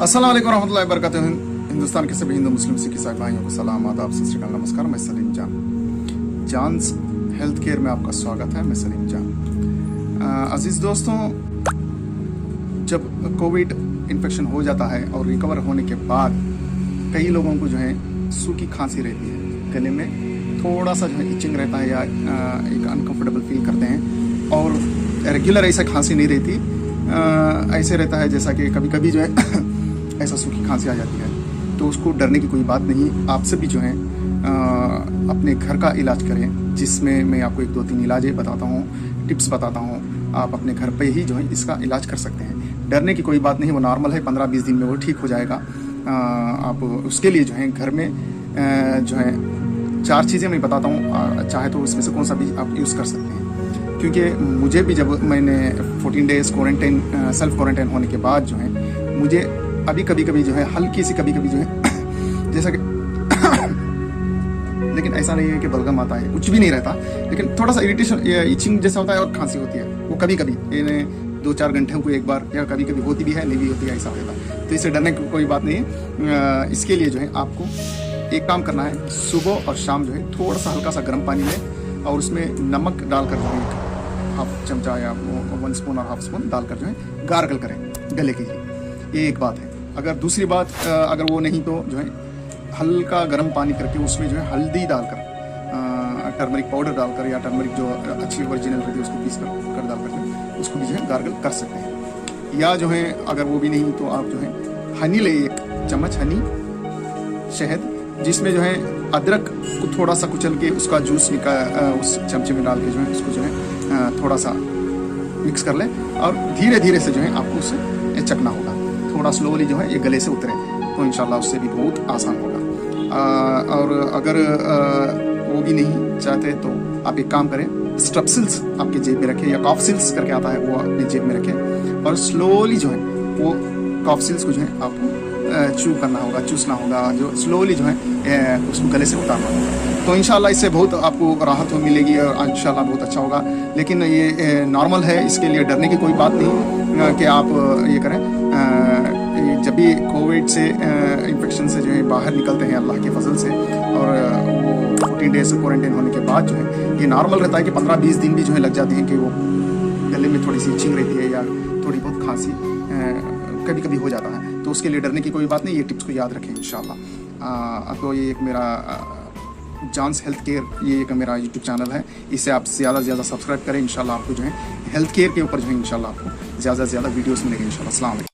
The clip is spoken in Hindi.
अस्सलाम वालेकुम रहमतुल्लाहि व बरकातुहू। हिंदुस्तान के सभी हिंदू मुस्लिम सिख ईसाई भाइयों को सलाम, आदाब, सत श्री अकाल, नमस्कार। मैं सलीम जान, जानस हेल्थ केयर में आपका स्वागत है। मैं सलीम जान। अजीज दोस्तों, जब कोविड इन्फेक्शन हो जाता है और रिकवर होने के बाद कई लोगों को जो है सूखी खांसी रहती है, गले में थोड़ा सा जो है इचिंग रहता है या एक अनकंफर्टेबल फील करते हैं और रेगुलर ऐसा खांसी नहीं रहती। ऐसे रहता है जैसा कि कभी कभी जो है ऐसा सूखी खांसी आ जाती है। तो उसको डरने की कोई बात नहीं। आप सभी जो है अपने घर का इलाज करें, जिसमें मैं आपको 1-2-3 इलाजें बताता हूँ, टिप्स बताता हूँ। आप अपने घर पे ही जो है इसका इलाज कर सकते हैं। डरने की कोई बात नहीं, वो नॉर्मल है। 15-20 दिन में वो ठीक हो जाएगा। आप उसके लिए जो है घर में जो है 4 चीज़ें मैं बताता हूँ, चाहे तो उसमें से कौन सा भी आप यूज़ कर सकते हैं। क्योंकि मुझे भी जब मैंने 14 डेज़ क्वारंटाइन सेल्फ क्वारंटाइन होने के बाद जो है मुझे अभी कभी कभी जो है हल्की सी कभी कभी जो है जैसा कि लेकिन ऐसा नहीं है कि बलगम आता है, कुछ भी नहीं रहता, लेकिन थोड़ा सा इरिटेशन इचिंग जैसा होता है और खांसी होती है। वो कभी कभी 2-4 घंटे को एक बार या कभी कभी होती भी है, नहीं भी होती है, ऐसा होता है। तो इससे डरने की कोई बात नहीं है। इसके लिए जो है आपको एक काम करना है, सुबह और शाम जो है थोड़ा सा हल्का सा गर्म पानी में और उसमें नमक डालकर जो है 1/2 चमचा या 1 स्पून और 1/2 स्पून डालकर जो है गार्गल करें गले के लिए। ये एक बात है। अगर दूसरी बात, अगर वो नहीं तो जो है हल्का गर्म पानी करके उसमें जो है हल्दी डालकर, टर्मरिक पाउडर डालकर या टर्मरिक जो अच्छी ओरिजिनल रहती है उसको पीस कर डालकर उसको भी जो है गार्गल कर सकते हैं। या जो है अगर वो भी नहीं तो आप जो है हनी ले, 1 चम्मच हनी, शहद, जिसमें जो है अदरक को थोड़ा सा कुचल के उसका जूस उस चमचे में डाल के जो है उसको जो है थोड़ा सा मिक्स कर लें और धीरे धीरे से जो है आपको उसे चखना होगा। थोड़ा स्लोली जो है ये गले से उतरे तो इंशाल्लाह उससे भी बहुत आसान होगा। और अगर वो भी नहीं चाहते तो आप एक काम करें, स्ट्रेप्सिल्स आपके जेब में रखें या कॉफसिल्स करके आता है, वो अपने जेब में रखें और स्लोली जो है वो कॉफसिल्स को जो है आपको चू करना होगा, चूसना होगा, जो स्लोली जो है उसको गले से उतारना होगा। तो इंशाल्लाह इससे बहुत आपको राहत मिलेगी और इंशाल्लाह बहुत अच्छा होगा। लेकिन ये नॉर्मल है, इसके लिए डरने की कोई बात नहीं कि आप ये करें। जब भी कोविड से इन्फेक्शन से जो है बाहर निकलते हैं अल्लाह के फजल से, और 14 डेज क्वारंटाइन होने के बाद जो है ये नॉर्मल रहता है कि 15-20 दिन भी जो है लग जाते हैं कि वो गले में थोड़ी सी इचिंग रहती है या थोड़ी बहुत खांसी कभी कभी हो जाता है। तो उसके लिए डरने की कोई बात नहीं। ये टिप्स को याद रखें इंशाल्लाह। तो ये एक मेरा जानस हेल्थ केयर, ये एक मेरा यूट्यूब चैनल है, इसे आप ज़्यादा से ज़्यादा सब्सक्राइब करें। इंशाल्लाह आपको जो है हेल्थ केयर के ऊपर जो है इंशाल्लाह आपको ज़्यादा से ज़्यादा वीडियोस मिलेंगे इंशाल्लाह। अस्सलाम वालेकुम।